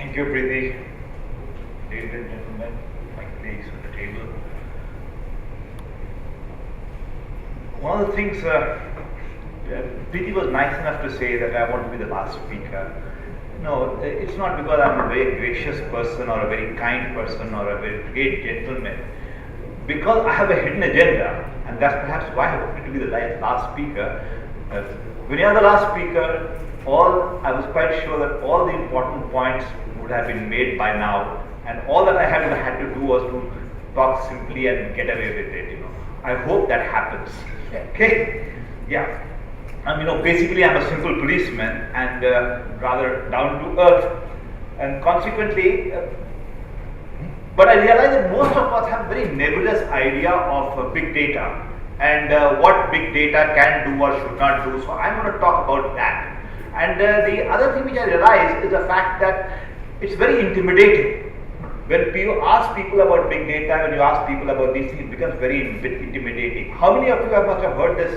Thank you, Preeti. Ladies and gentlemen, my colleagues at the table. One of the things, Preeti was nice enough to say that I want to be the last speaker. No, it's not because I'm a very gracious person or a very kind person or a very great gentleman. Because I have a hidden agenda, and that's perhaps why I wanted to be the last speaker. When you are the last speaker, I was quite sure that all the important points would have been made by now, and all that I had to do was to talk simply and get away with it. I hope that happens. Okay? Yeah. Basically I'm a simple policeman and rather down to earth, and consequently, but I realize that most of us have a very nebulous idea of big data and what big data can do or should not do. So I'm going to talk about that. And the other thing which I realize is the fact that it's very intimidating. When you ask people about big data, when you ask people about these things, it becomes very intimidating. How many of you must have heard this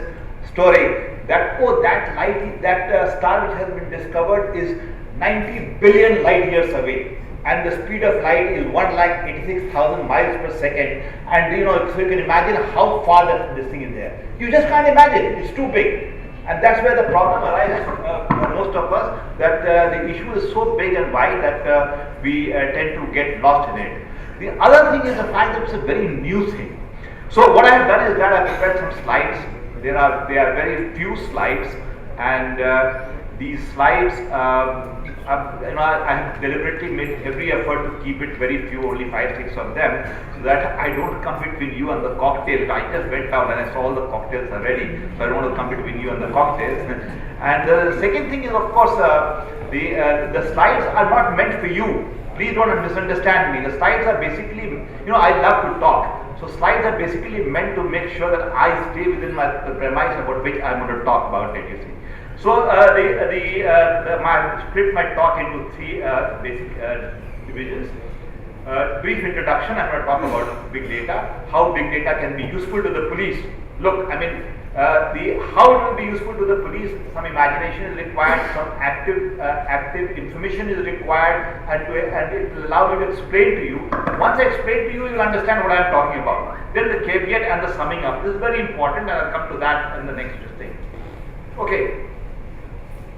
story that, that star which has been discovered is 90 billion light years away, and the speed of light is 1,86,000 miles per second, and so you can imagine how far this thing is there. You just can't imagine, it's too big. And that's where the problem arises for most of us, that the issue is so big and wide that we tend to get lost in it. The other thing is the fact that it's a very new thing. So what I have done is that I have prepared some slides. There are very few slides, and these slides, I have deliberately made every effort to keep it very few, only 5-6 of them, so that I don't come between you and the cocktail. I just went out and I saw all the cocktails are ready, so I don't want to come between you and the cocktails. And the second thing is, of course, the slides are not meant for you. Please don't misunderstand me. The slides are basically, I love to talk. So slides are basically meant to make sure that I stay within the premise about which I'm going to talk about it, you see. So I split my talk into three basic divisions. Brief introduction, I'm going to talk about big data, how big data can be useful to the police. Look, how it will be useful to the police, some imagination is required, some active information is required, and it will allow me to explain to you. Once I explain to you, you'll understand what I'm talking about. Then the caveat and the summing up. This is very important, and I'll come to that in the next thing. Okay.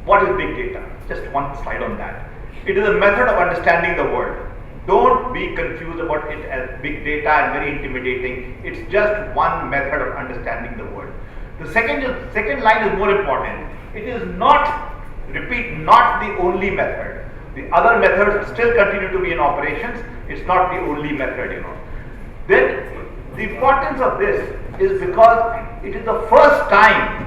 What is big data? Just one slide on that. It is a method of understanding the world. Don't be confused about it as big data and very intimidating. It's just one method of understanding the world. The second line is more important. It is not the only method. The other methods still continue to be in operations. It's not the only method, Then the importance of this is because it is the first time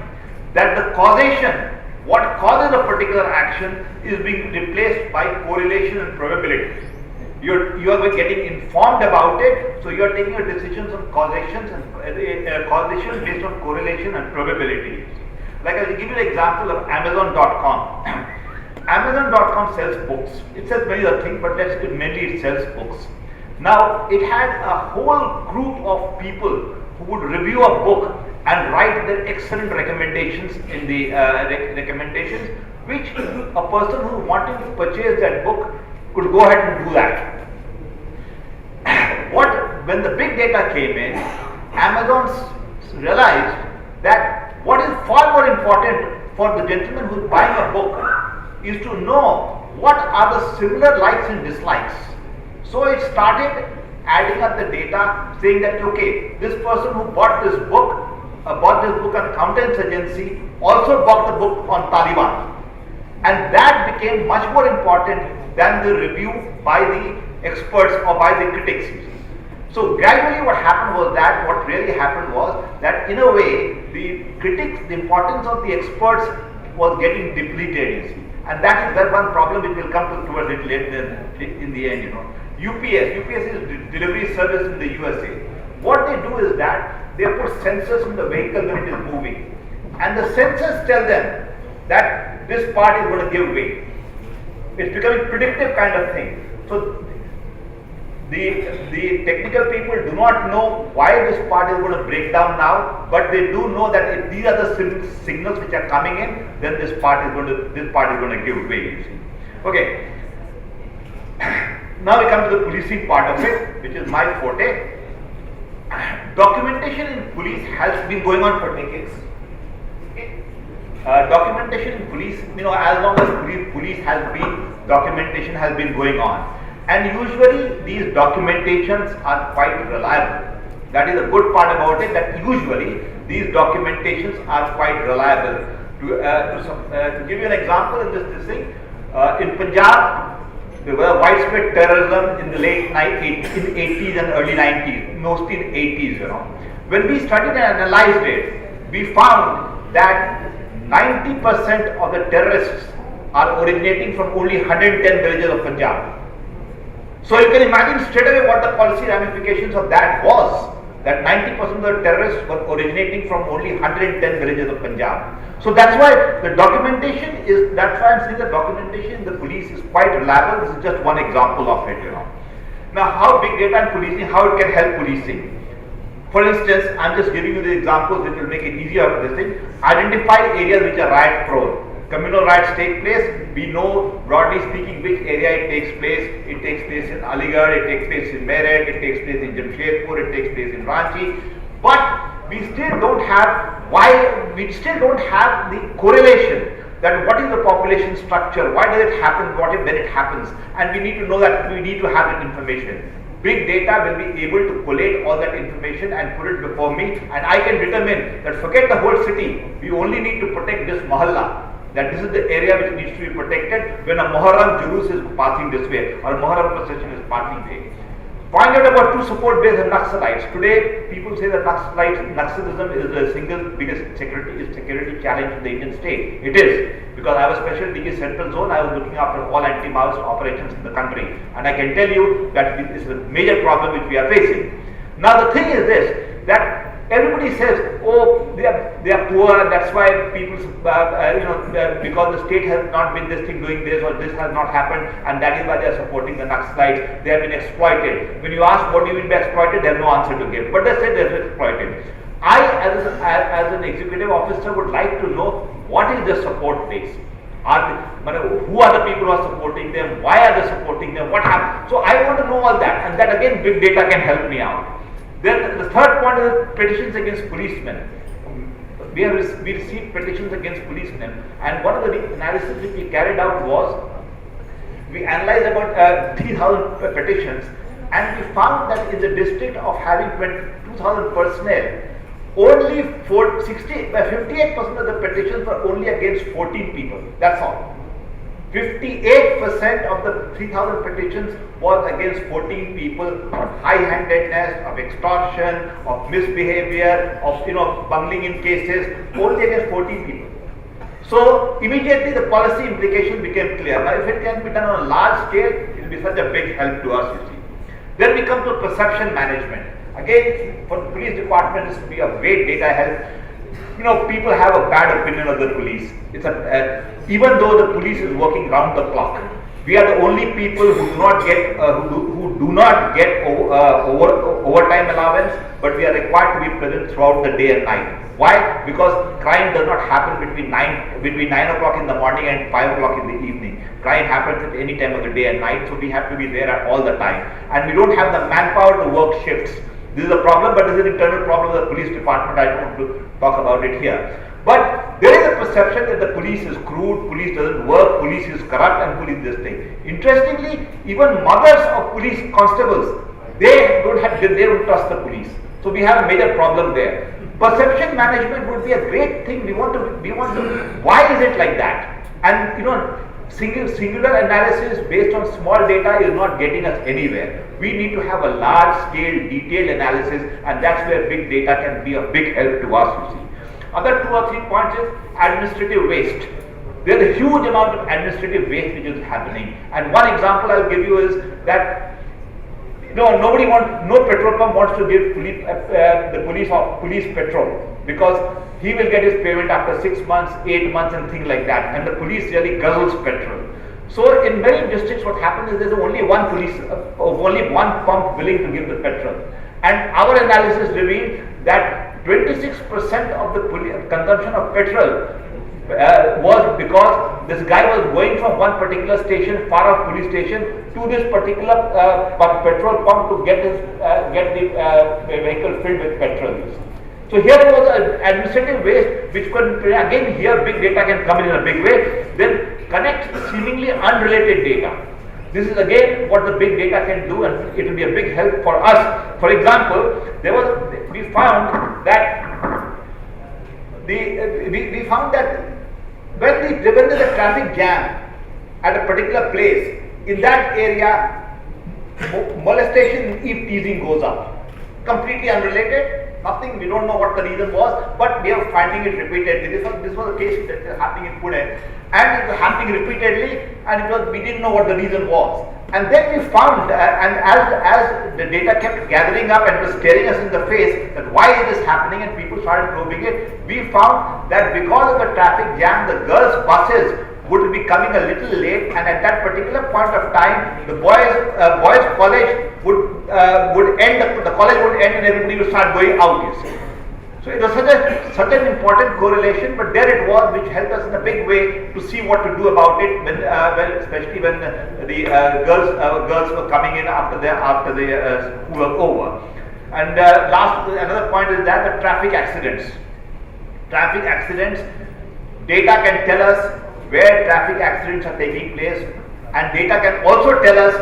that the causation, what causes a particular action, is being replaced by correlation and probability. You are getting informed about it, so you are taking your decisions on causations and causation based on correlation and probability. Like I'll give you an example of Amazon.com. Amazon.com sells books. It sells many other things, but mainly it sells books. Now it had a whole group of people who would review a book and write their excellent recommendations in the recommendations, which a person who wanted to purchase that book could go ahead and do that. When the big data came in, Amazon realized that what is far more important for the gentleman who is buying a book is to know what are the similar likes and dislikes. So it started adding up the data, saying that okay, this person who bought this book on accountant's agency also bought the book on Taliban, and that became much more important than the review by the experts or by the critics. So gradually what really happened was that in a way the importance of the experts was getting depleted, you see. And that is one problem which will come towards it later in the end, UPS is delivery service in the USA. What they do is that they put sensors in the vehicle when it is moving, and the sensors tell them that this part is going to give way. It's becoming predictive kind of thing. So the technical people do not know why this part is going to break down now, but they do know that if these are the signals which are coming in, then this part is going to give way. You see. Okay. Now we come to the policing part of it, which is my forte. Documentation in police has been going on for decades. Documentation in police, as long as police has been, documentation has been going on. And usually these documentations are quite reliable. That is the good part about it, that usually these documentations are quite reliable. To give you an example in this thing, in Punjab, there were widespread terrorism in the late 80s and early 90s, mostly in 80s, When we studied and analyzed it, we found that 90% of the terrorists are originating from only 110 villages of Punjab. So you can imagine straight away what the policy ramifications of that was. That 90% of the terrorists were originating from only 110 villages of Punjab. So that's why the documentation is, that's why I'm saying the documentation in the police is quite reliable. This is just one example of it, Now how big data and policing, how it can help policing. For instance, I'm just giving you the examples which will make it easier for this thing. Identify areas which are riot prone. Communal riots take place, we know broadly speaking which area it takes place. It takes place in Aligarh, it takes place in Meerut, it takes place in Jamshedpur, it takes place in Ranchi. But we still don't have the correlation that what is the population structure, why does it happen, when it happens, and we need to know that, we need to have that information. Big data will be able to collate all that information and put it before me, and I can determine that forget the whole city, we only need to protect this mohalla. That this is the area which needs to be protected when a Muharram Julus is passing this way or a Muharram procession is passing there. Find out about two support base and Naxalites. Today, people say that Naxalism is the single biggest security challenge in the Indian state. It is, because I was special DG Central Zone, I was looking after all anti-Maoist operations in the country. And I can tell you that this is a major problem which we are facing. Now the thing is this, that everybody says, oh, they are poor, and that's why people, because the state has not been this thing doing this, or this has not happened, and that is why they are supporting the Naxalites. They have been exploited. When you ask what do you mean by exploited, they have no answer to give. But they say they are exploited. I, as an executive officer, would like to know what is the support base. Who are the people who are supporting them? Why are they supporting them? What happened? So I want to know all that, and that again, big data can help me out. Then the third point is petitions against policemen. We received petitions against policemen, and one of the analysis which we carried out was, we analyzed about 3,000 petitions, and we found that in the district of having 2,000 personnel, only 58% of the petitions were only against 14 people. That's all. 58% of the 3,000 petitions was against 14 people of high-handedness, of extortion, of misbehavior, of bungling in cases, only against 14 people. So immediately the policy implication became clear. Now if it can be done on a large scale, it will be such a big help to us, you see. Then we come to perception management. Again, for the police department, this will be a great data help. People have a bad opinion of the police. Even though the police is working round the clock, we are the only people who do not get overtime allowance, but we are required to be present throughout the day and night. Why? Because crime does not happen between 9 o'clock in the morning and 5 o'clock in the evening. Crime happens at any time of the day and night, so we have to be there all the time. And we don't have the manpower to work shifts. This is a problem, but this is an internal problem of the police department. I don't want to talk about it here. But there is a perception that the police is crude, police doesn't work, police is corrupt, and police this thing. Interestingly, even mothers of police constables, they don't trust the police. So we have a major problem there. Perception management would be a great thing. We want to. Why is it like that? And singular analysis based on small data is not getting us anywhere. We need to have a large scale detailed analysis, and that's where big data can be a big help to us, you see. Other 2 or 3 points is administrative waste. There is a huge amount of administrative waste which is happening. And one example I'll give you is that no petrol pump wants to give police petrol, because he will get his payment after 6 months, 8 months and things like that, and the police really guzzles petrol. So in many districts what happens is there's only one pump willing to give the petrol, and our analysis revealed that 26% of the consumption of petrol was because this guy was going from one particular station, far off police station, to this particular petrol pump to get the vehicle filled with petrol. So here was an administrative waste which could, again here big data can come in a big way, then connect seemingly unrelated data. This is again what the big data can do, and it will be a big help for us. For example, we found that when there is a traffic jam at a particular place, in that area, molestation, if teasing goes up. Completely unrelated, nothing, we don't know what the reason was, but we are finding it repeatedly. This was a case that was happening in Pune, and it was happening repeatedly, and we didn't know what the reason was. And then we found, and as the data kept gathering up and was staring us in the face, that why is this happening, and people started probing it, we found that because of the traffic jam, the girls' buses would be coming a little late, and at that particular point of time, the boys' college would end, the college would end, and everybody would start going out, you see. So it was such an important correlation, but there it was, which helped us in a big way to see what to do about it, especially when the girls were coming in after the school was over. And another point is that the traffic accidents. Traffic accidents, data can tell us where traffic accidents are taking place, and data can also tell us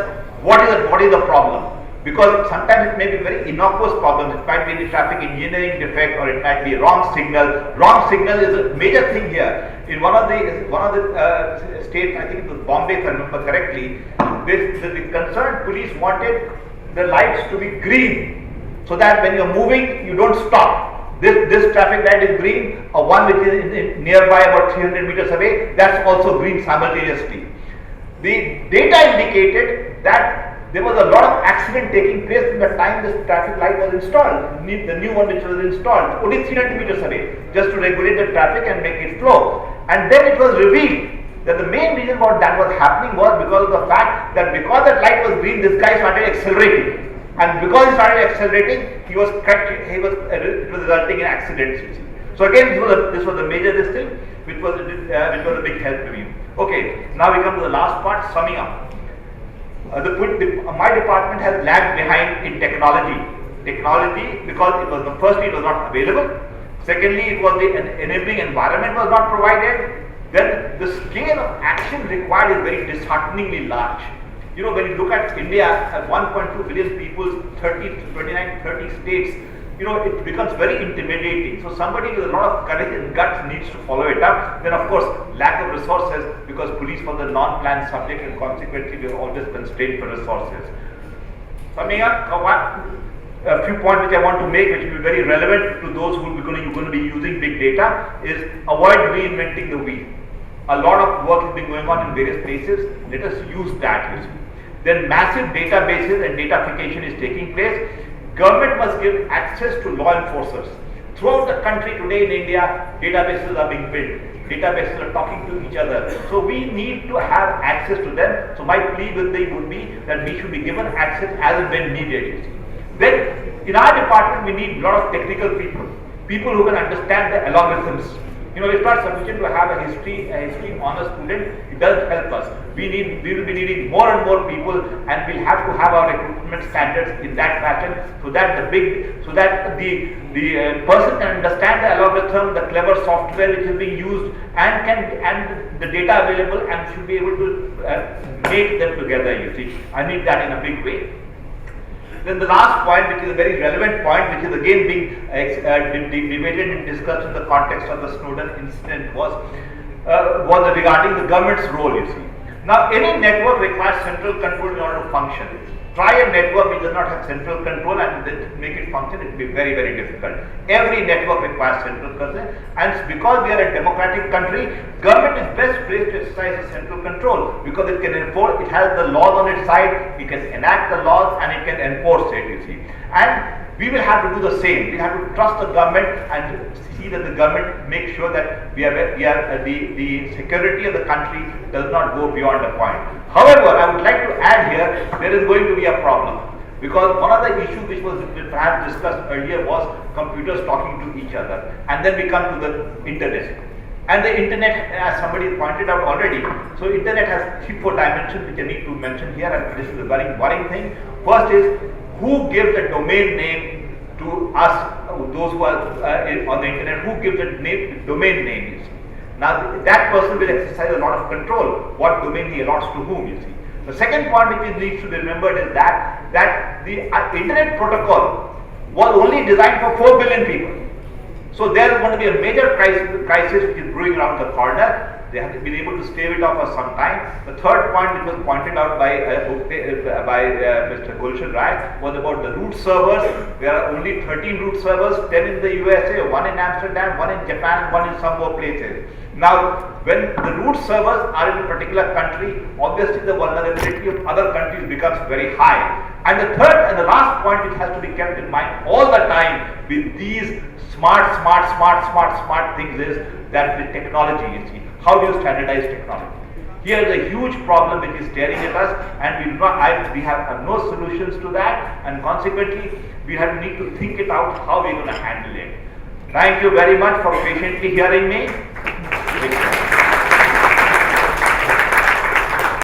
what is the problem. Because sometimes it may be very innocuous problems. It might be the traffic engineering defect, or it might be wrong signal. Wrong signal is a major thing here. In one of the states, I think it was Bombay, if I remember correctly, the concerned police wanted the lights to be green, so that when you're moving, you don't stop. This traffic light is green, or one which is nearby about 300 meters away, that's also green simultaneously. The data indicated that there was a lot of accident taking place from the time this traffic light was installed, the new one which was installed, only 300 meters away, just to regulate the traffic and make it flow. And then it was revealed that the main reason why that was happening was because of the fact that because that light was green, this guy started accelerating. And because he started accelerating, it was resulting in accidents. So again, this was a major thing, which was a big help to me. Okay, now we come to the last part, summing up. My department has lagged behind in technology. Technology, because firstly it was not available. Secondly, it was the enabling environment was not provided. Then the scale of action required is very dishearteningly large. You know, when you look at India at 1.2 billion people, 30 states, you know, it becomes very intimidating. So somebody with a lot of courage and guts needs to follow it up. Then of course, lack of resources, because police was a non-planned subject, and consequently we are always constrained for resources. Summing up, a few points which I want to make, which will be very relevant to those who are going to be using big data, is avoid reinventing the wheel. A lot of work has been going on in various places. Let us use that. Then massive databases and datafication is taking place. Government must give access to law enforcers. Throughout the country today in India, databases are being built. Databases are talking to each other. So we need to have access to them. So my plea with them would be that we should be given access as and when needed. Then in our department, we need a lot of technical people who can understand the algorithms. You know, it's not sufficient to have a history honor student. It doesn't help us. We will be needing more and more people, and we'll have to have our recruitment standards in that fashion, so that the person can understand the algorithm, the clever software which is being used, and the data available, and should be able to make them together. You see, I need that in a big way. Then the last point, which is a very relevant point, which is again being debated and discussed in the context of the Snowden incident, was regarding the government's role, you see. Now, any network requires central control in order to function. Try a network which does not have central control and then make it function, it will be very, very difficult. Every network requires central control, and because we are a democratic country, government is best placed to exercise a central control, because it can enforce, it has the laws on its side, it can enact the laws, and it can enforce it, you see. And we will have to do the same. We have to trust the government and see that the government makes sure that the security of the country does not go beyond a point. However, I would like to add here, there is going to be a problem, because one of the issues which was perhaps discussed earlier was computers talking to each other, and then we come to the internet. And the internet, as somebody pointed out already, so internet has 3-4 dimensions which I need to mention here, and this is a very worrying thing. First is, who gives the domain name to us, those who are on the internet, who gives the domain name, you see. Now that person will exercise a lot of control, what domain he allots to whom, you see. The second point which needs to be remembered is that the internet protocol was only designed for 4 billion people. So there is going to be a major crisis which is brewing around the corner. They have been able to stave it off for some time. The third point which was pointed out by Mr. Gulshan Rai was about the root servers. There are only 13 root servers, 10 in the USA, 1 in Amsterdam, 1 in Japan, and 1 in some more places. Now, when the root servers are in a particular country, obviously the vulnerability of other countries becomes very high. And the third and the last point which has to be kept in mind all the time with these smart things is that the technology, you see. How do you standardize technology? Here is a huge problem which is staring at us, and we have no solutions to that, and consequently we need to think it out how we are going to handle it. Thank you very much for patiently hearing me.